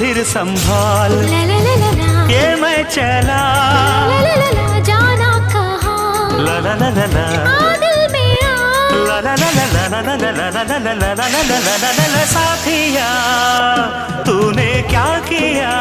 फिर संभाल, ला ला ला ला ला, ये मैं चला, ला ला ला ला, जाना कहाँ, ला ला ला ला ला, आ दिल मेरा, ला ला ला ला ला ला ला ला ला ला ला ला ला ला ला ला ला, साथिया तूने क्या किया।